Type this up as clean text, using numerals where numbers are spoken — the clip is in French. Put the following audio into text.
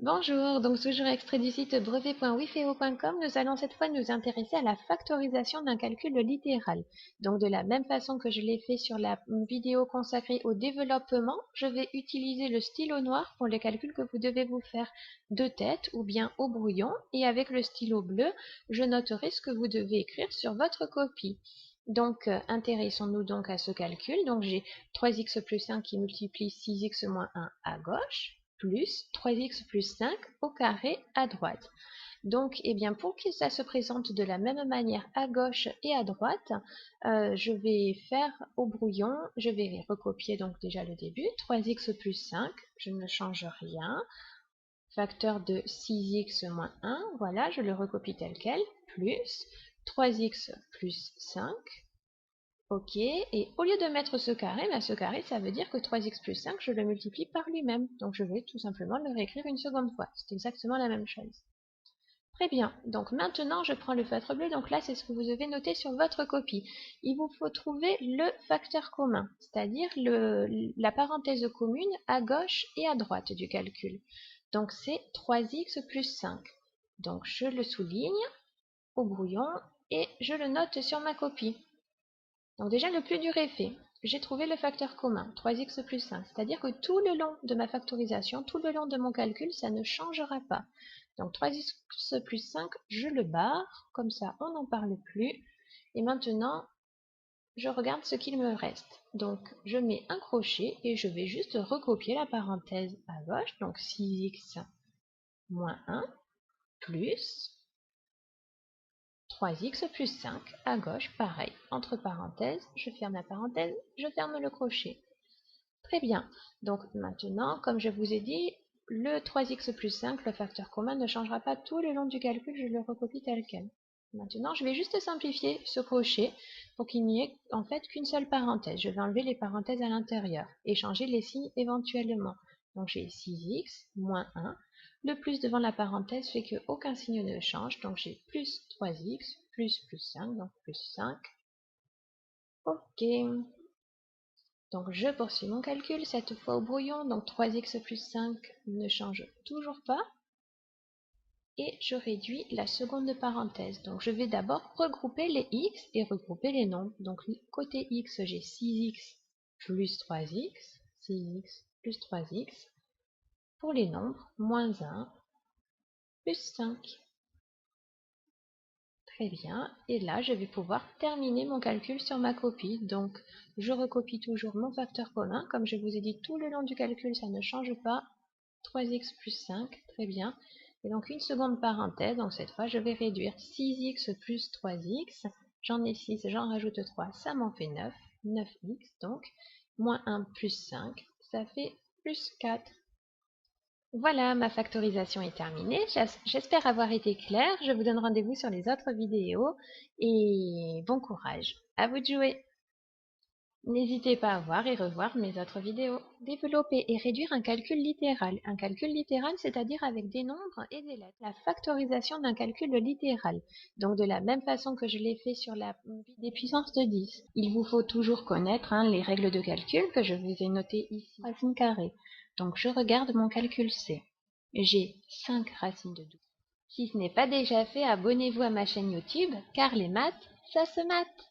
Bonjour, donc toujours extrait du site brevet.wifeo.com, nous allons cette fois nous intéresser à la factorisation d'un calcul littéral. Donc de la même façon que je l'ai fait sur la vidéo consacrée au développement, je vais utiliser le stylo noir pour les calculs que vous devez vous faire de tête ou bien au brouillon, et avec le stylo bleu, je noterai ce que vous devez écrire sur votre copie. Donc, intéressons-nous donc à ce calcul. Donc, j'ai 3x plus 5 qui multiplie 6x moins 1 à gauche, plus 3x plus 5 au carré à droite. Donc, eh bien, pour que ça se présente de la même manière à gauche et à droite, je vais faire au brouillon, je vais recopier donc déjà le début, 3x plus 5, je ne change rien, facteur de 6x moins 1, voilà, je le recopie tel quel, plus 3x plus 5, ok, et au lieu de mettre ce carré, ce carré, ça veut dire que 3x plus 5, je le multiplie par lui-même. Donc je vais tout simplement le réécrire une seconde fois. C'est exactement la même chose. Très bien, donc maintenant je prends le feutre bleu, donc là c'est ce que vous devez noter sur votre copie. Il vous faut trouver le facteur commun, c'est-à-dire la parenthèse commune à gauche et à droite du calcul. Donc c'est 3x plus 5. Donc je le souligne au brouillon et je le note sur ma copie. Donc déjà, le plus dur est fait. J'ai trouvé le facteur commun, 3x plus 5. C'est-à-dire que tout le long de ma factorisation, tout le long de mon calcul, ça ne changera pas. Donc 3x plus 5, je le barre, comme ça on n'en parle plus. Et maintenant, je regarde ce qu'il me reste. Donc je mets un crochet et je vais juste recopier la parenthèse à gauche. Donc 6x moins 1 plus 3x plus 5 à gauche, pareil, entre parenthèses, je ferme la parenthèse, je ferme le crochet. Très bien, donc maintenant, comme je vous ai dit, le 3x plus 5, le facteur commun, ne changera pas tout le long du calcul, je le recopie tel quel. Maintenant, je vais juste simplifier ce crochet pour qu'il n'y ait en fait qu'une seule parenthèse. Je vais enlever les parenthèses à l'intérieur et changer les signes éventuellement. Donc j'ai 6x moins 1. Le plus devant la parenthèse fait qu'aucun signe ne change. Donc j'ai plus 3x plus 5, donc plus 5. Ok. Donc je poursuis mon calcul, cette fois au brouillon. Donc 3x plus 5 ne change toujours pas. Et je réduis la seconde parenthèse. Donc je vais d'abord regrouper les x et regrouper les nombres. Donc côté x, j'ai 6x plus 3x, 6x plus 3x. Pour les nombres, moins 1 plus 5. Très bien. Et là, je vais pouvoir terminer mon calcul sur ma copie. Donc je recopie toujours mon facteur commun. Comme je vous ai dit, tout le long du calcul, ça ne change pas. 3x plus 5, très bien. Et donc une seconde parenthèse, donc cette fois je vais réduire 6x plus 3x, j'en ai 6, j'en rajoute 3, ça m'en fait 9, 9x donc, moins 1 plus 5, ça fait plus 4. Voilà, ma factorisation est terminée, j'espère avoir été claire, je vous donne rendez-vous sur les autres vidéos, et bon courage, à vous de jouer. N'hésitez pas à voir et revoir mes autres vidéos. Développer et réduire un calcul littéral. Un calcul littéral, c'est-à-dire avec des nombres et des lettres. La factorisation d'un calcul littéral. Donc de la même façon que je l'ai fait sur des puissances de 10. Il vous faut toujours connaître les règles de calcul que je vous ai notées ici. Racine carrée. Donc je regarde mon calcul C. J'ai 5 racines de 12. Si ce n'est pas déjà fait, abonnez-vous à ma chaîne YouTube, car les maths, ça se mate.